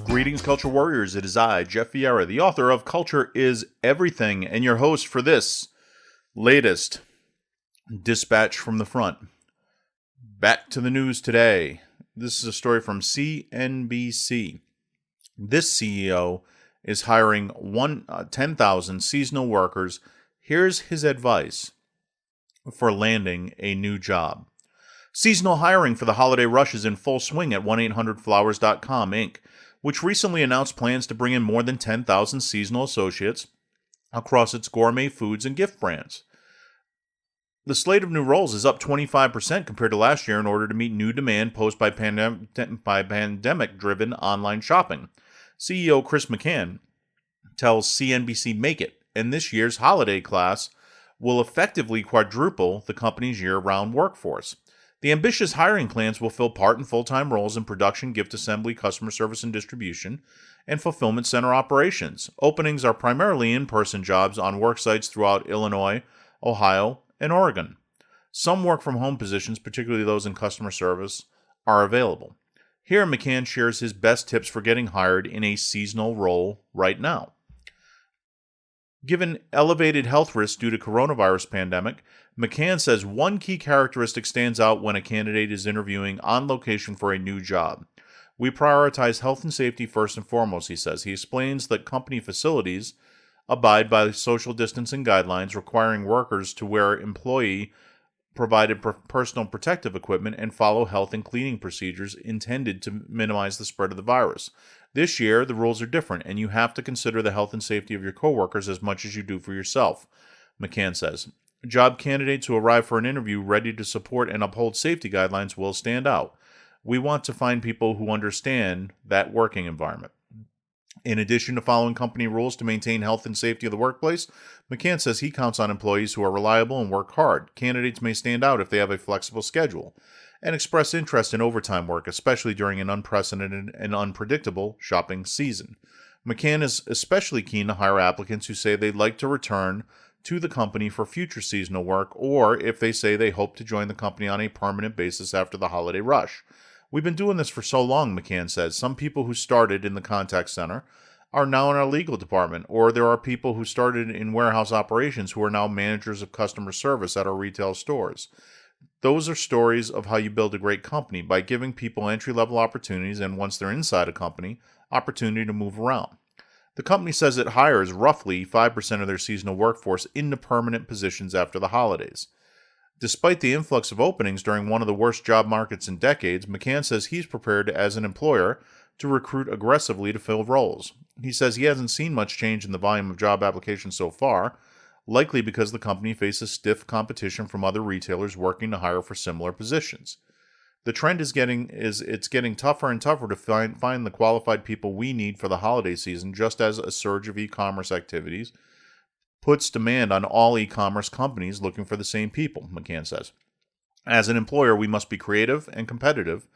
Greetings, Culture Warriors. It is I, Jeff Vieira, the author of Culture is Everything, and your host for this latest dispatch from the front. Back to the news today. This is a story from CNBC. This CEO is hiring 10,000 seasonal workers. Here's his advice for landing a new job. Seasonal hiring for the holiday rush is in full swing at 1-800-Flowers.com, Inc., which recently announced plans to bring in more than 10,000 seasonal associates across its gourmet foods and gift brands. The slate of new roles is up 25% compared to last year in order to meet new demand posed by pandemic-driven online shopping. CEO Chris McCann tells CNBC Make It, and this year's holiday class will effectively quadruple the company's year-round workforce. The ambitious hiring plans will fill part and full-time roles in production, gift assembly, customer service and distribution, and fulfillment center operations. Openings are primarily in-person jobs on work sites throughout Illinois, Ohio, and Oregon. Some work-from-home positions, particularly those in customer service, are available. Here, McCann shares his best tips for getting hired in a seasonal role right now. Given elevated health risks due to coronavirus pandemic, McCann says one key characteristic stands out when a candidate is interviewing on location for a new job. We prioritize health and safety first and foremost, he says. He explains that company facilities abide by social distancing guidelines requiring workers to wear employee-provided personal protective equipment and follow health and cleaning procedures intended to minimize the spread of the virus. This year, the rules are different, and you have to consider the health and safety of your coworkers as much as you do for yourself, McCann says. Job candidates who arrive for an interview ready to support and uphold safety guidelines will stand out. We want to find people who understand that working environment. In addition to following company rules to maintain health and safety of the workplace, McCann says he counts on employees who are reliable and work hard. Candidates may stand out if they have a flexible schedule and express interest in overtime work, especially during an unprecedented and unpredictable shopping season. McCann is especially keen to hire applicants who say they'd like to return to the company for future seasonal work, or if they say they hope to join the company on a permanent basis after the holiday rush. We've been doing this for so long, McCann says. Some people who started in the contact center are now in our legal department, or there are people who started in warehouse operations who are now managers of customer service at our retail stores. Those are stories of how you build a great company, by giving people entry-level opportunities and, once they're inside a company, opportunity to move around. The company says it hires roughly 5% of their seasonal workforce into permanent positions after the holidays. Despite the influx of openings during one of the worst job markets in decades, McCann says he's prepared as an employer to recruit aggressively to fill roles. He says he hasn't seen much change in the volume of job applications so far, likely because the company faces stiff competition from other retailers working to hire for similar positions. The trend is getting tougher and tougher to find the qualified people we need for the holiday season, just as a surge of e-commerce activities puts demand on all e-commerce companies looking for the same people, McCann says. As an employer, we must be creative and competitive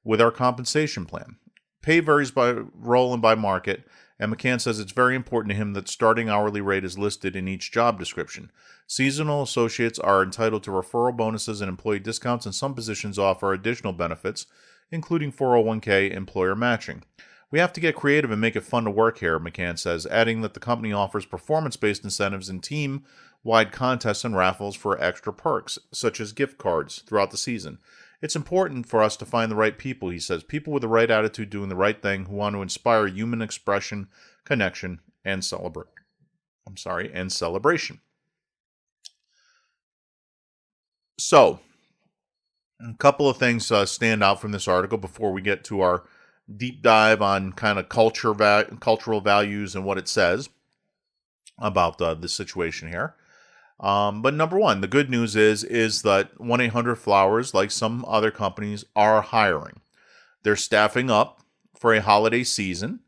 with our compensation plan. Pay varies by role and by market, and McCann says it's very important to him that starting hourly rate is listed in each job description. Seasonal associates are entitled to referral bonuses and employee discounts, and some positions offer additional benefits, including 401k employer matching. We have to get creative and make it fun to work here, McCann says, adding that the company offers performance-based incentives and team-wide contests and raffles for extra perks, such as gift cards, throughout the season. It's important for us to find the right people, he says, people with the right attitude doing the right thing who want to inspire human expression, connection, and celebration. So, a couple of things stand out from this article before we get to our deep dive on kind of cultural values and what it says about the situation here. But number one, the good news is that 1-800-Flowers, like some other companies, are hiring. They're staffing up for a holiday season,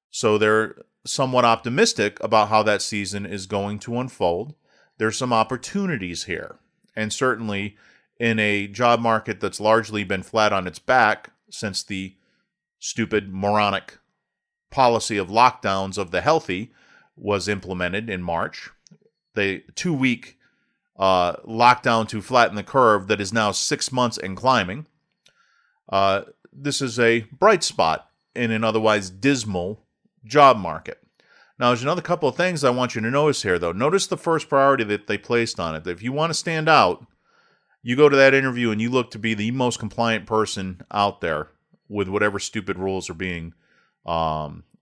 so they're somewhat optimistic about how that season is going to unfold. There's some opportunities here, and certainly in a job market that's largely been flat on its back since the stupid, moronic policy of lockdowns of the healthy was implemented in March. The 2-week lockdown to flatten the curve that is now 6 months and climbing. This is a bright spot in an otherwise dismal job market. Now, there's another couple of things I want you to notice here, though. Notice the first priority that they placed on it. If you want to stand out, you go to that interview and you look to be the most compliant person out there with whatever stupid rules are being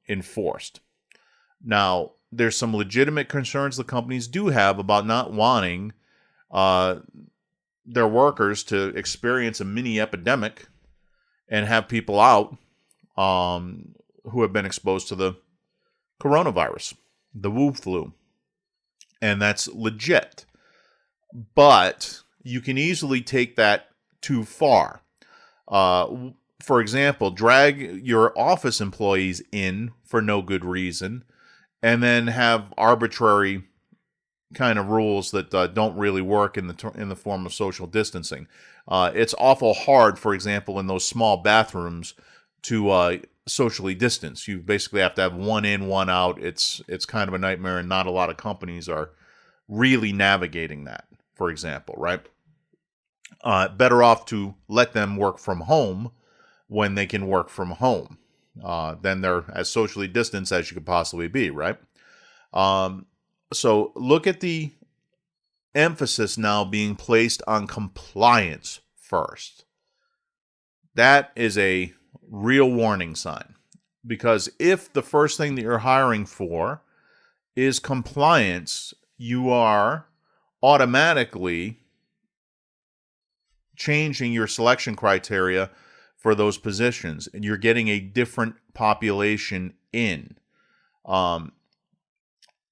enforced. Now, there's some legitimate concerns the companies do have about not wanting their workers to experience a mini epidemic and have people out who have been exposed to the coronavirus, the Wu flu. And that's legit. But you can easily take that too far. For example, drag your office employees in for no good reason and then have arbitrary kind of rules that don't really work in the form of social distancing. It's awful hard, for example, in those small bathrooms to socially distance. You basically have to have one in, one out. It's kind of a nightmare, and not a lot of companies are really navigating that, for example, right? Better off to let them work from home when they can work from home. Then they're as socially distanced as you could possibly be, right? So look at the emphasis now being placed on compliance first. That is a real warning sign, because if the first thing that you're hiring for is compliance, you are automatically changing your selection criteria for those positions, and you're getting a different population in.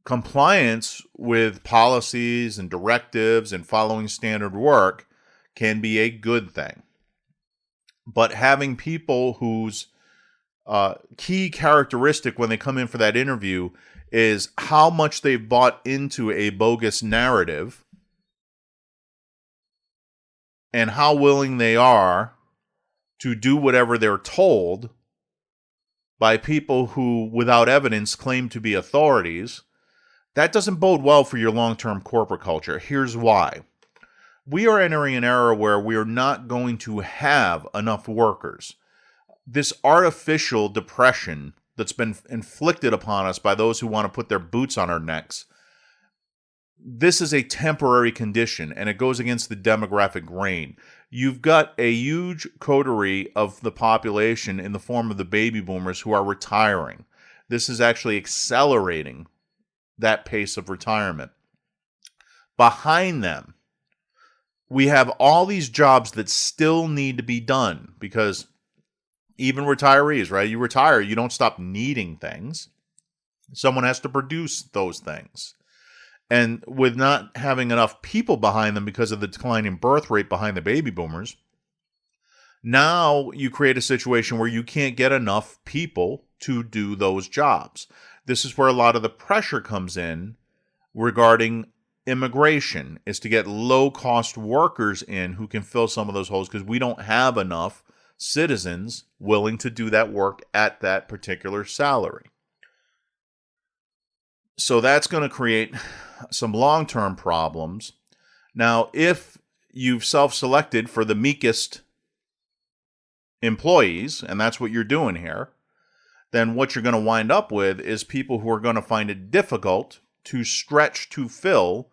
Compliance with policies and directives and following standard work can be a good thing. But having people whose key characteristic when they come in for that interview is how much they've bought into a bogus narrative and how willing they are to do whatever they're told by people who, without evidence, claim to be authorities, that doesn't bode well for your long-term corporate culture. Here's why. We are entering an era where we are not going to have enough workers. This artificial depression that's been inflicted upon us by those who want to put their boots on our necks, this is a temporary condition, and it goes against the demographic grain. You've got a huge coterie of the population in the form of the baby boomers who are retiring. This is actually accelerating that pace of retirement. Behind them, we have all these jobs that still need to be done, because even retirees, right? You retire, you don't stop needing things. Someone has to produce those things. And with not having enough people behind them because of the declining birth rate behind the baby boomers, now you create a situation where you can't get enough people to do those jobs. This is where a lot of the pressure comes in regarding immigration, is to get low-cost workers in who can fill some of those holes, because we don't have enough citizens willing to do that work at that particular salary. So that's going to create some long-term problems. Now, if you've self-selected for the meekest employees, and that's what you're doing here, then what you're going to wind up with is people who are going to find it difficult to stretch to fill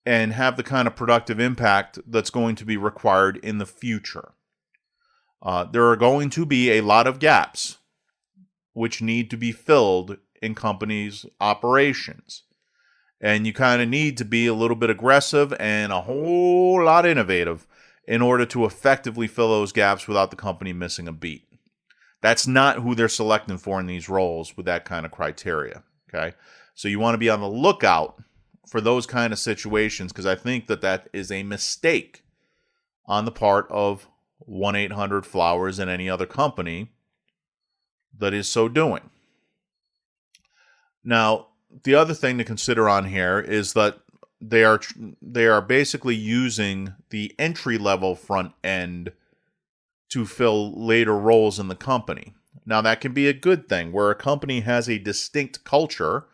and have the kind of productive impact that's going to be required in the future. There are going to be a lot of gaps which need to be filled in companies' operations. And you kind of need to be a little bit aggressive and a whole lot innovative in order to effectively fill those gaps without the company missing a beat. That's not who they're selecting for in these roles with that kind of criteria. Okay, so you want to be on the lookout for those kind of situations, because I think that that is a mistake on the part of 1-800-Flowers and any other company that is so doing. Now, the other thing to consider on here is that they are basically using the entry-level front end to fill later roles in the company. Now, that can be a good thing, where a company has a distinct culture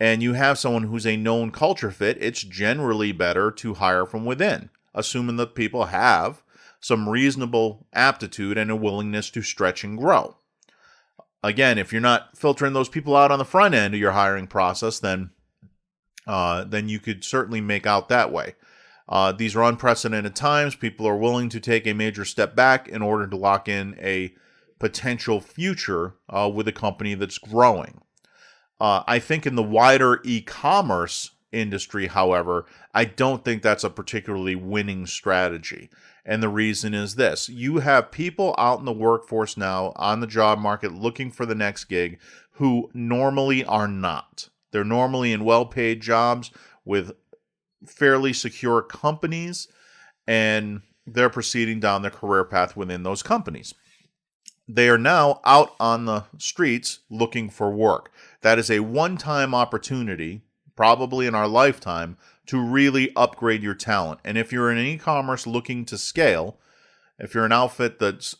and you have someone who's a known culture fit, it's generally better to hire from within, assuming that people have some reasonable aptitude and a willingness to stretch and grow. Again, if you're not filtering those people out on the front end of your hiring process, then you could certainly make out that way. These are unprecedented times. People are willing to take a major step back in order to lock in a potential future with a company that's growing. I think in the wider e-commerce industry, however, I don't think that's a particularly winning strategy. And the reason is this. You have people out in the workforce now on the job market looking for the next gig who normally are not. They're normally in well-paid jobs with fairly secure companies, and they're proceeding down their career path within those companies. They are now out on the streets looking for work. That is a one-time opportunity, probably in our lifetime, to really upgrade your talent. And if you're in e-commerce looking to scale, if you're an outfit that's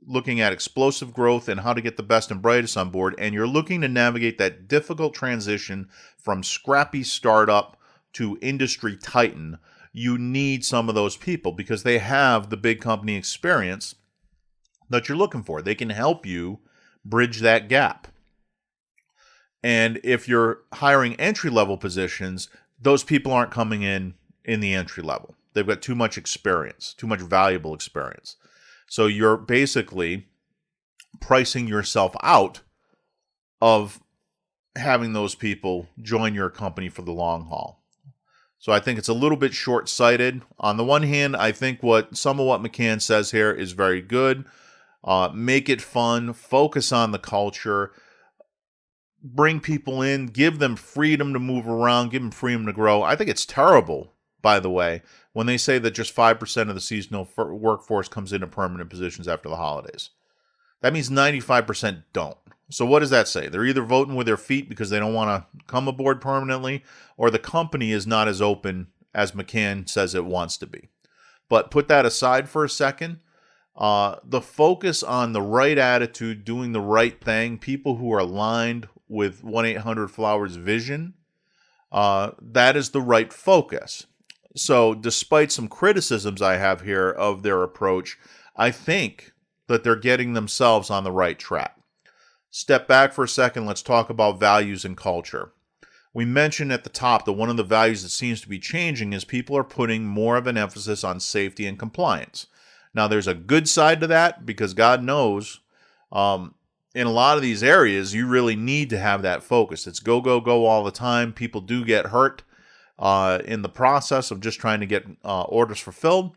looking at explosive growth and how to get the best and brightest on board, and you're looking to navigate that difficult transition from scrappy startup to industry titan, you need some of those people because they have the big company experience that you're looking for. They can help you bridge that gap. And if you're hiring entry-level positions, those people aren't coming in the entry level. They've got too much experience, too much valuable experience. So you're basically pricing yourself out of having those people join your company for the long haul. So I think it's a little bit short-sighted. On the one hand, I think some of what McCann says here is very good. Make it fun, focus on the culture, bring people in, give them freedom to move around, give them freedom to grow. I think it's terrible, by the way, when they say that just 5% of the seasonal workforce comes into permanent positions after the holidays. That means 95% don't. So what does that say? They're either voting with their feet because they don't want to come aboard permanently, or the company is not as open as McCann says it wants to be. But put that aside for a second. The focus on the right attitude, doing the right thing, people who are aligned with 1-800-Flowers vision, that is the right focus. So despite some criticisms I have here of their approach, I think that they're getting themselves on the right track. Step back for a second. Let's talk about values and culture. We mentioned at the top that one of the values that seems to be changing is people are putting more of an emphasis on safety and compliance. Now, there's a good side to that because God knows in a lot of these areas, you really need to have that focus. It's go, go, go all the time. People do get hurt in the process of just trying to get orders fulfilled.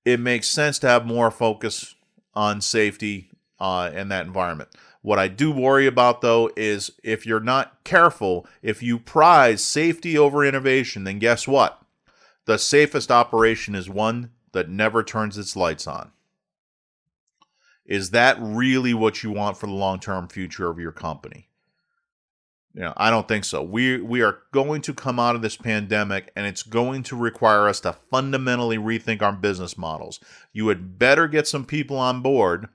It makes sense to have more focus on safety in that environment. What I do worry about, though, is if you're not careful, if you prize safety over innovation, then guess what? The safest operation is one that never turns its lights on. Is that really what you want for the long-term future of your company? I don't think so. We are going to come out of this pandemic, and it's going to require us to fundamentally rethink our business models. You had better get some people on board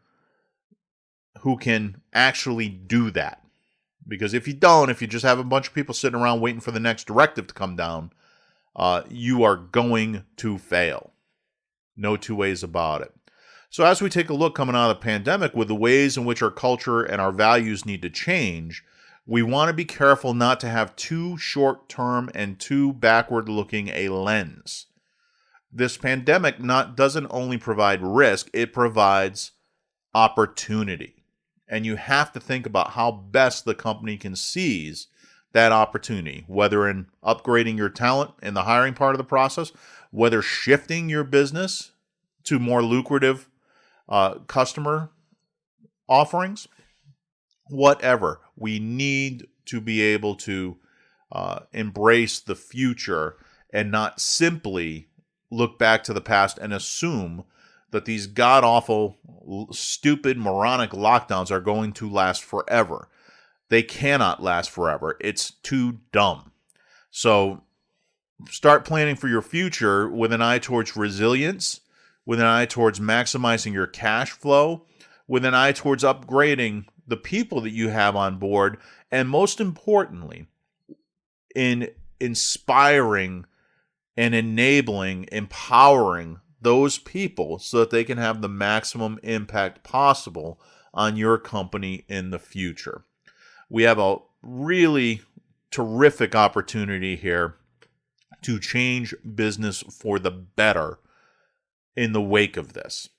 who can actually do that. Because if you don't, if you just have a bunch of people sitting around waiting for the next directive to come down, you are going to fail. No two ways about it. So as we take a look coming out of the pandemic with the ways in which our culture and our values need to change, we want to be careful not to have too short-term and too backward-looking a lens. This pandemic doesn't only provide risk, it provides opportunity. And you have to think about how best the company can seize that opportunity, whether in upgrading your talent in the hiring part of the process, whether shifting your business to more lucrative customer offerings, whatever. We need to be able to embrace the future and not simply look back to the past and assume that these god-awful, stupid, moronic lockdowns are going to last forever. They cannot last forever. It's too dumb. So start planning for your future with an eye towards resilience, with an eye towards maximizing your cash flow, with an eye towards upgrading the people that you have on board, and most importantly, in inspiring and enabling, empowering those people so that they can have the maximum impact possible on your company in the future. We have a really terrific opportunity here to change business for the better in the wake of this.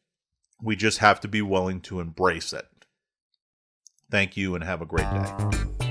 We just have to be willing to embrace it. Thank you and have a great day.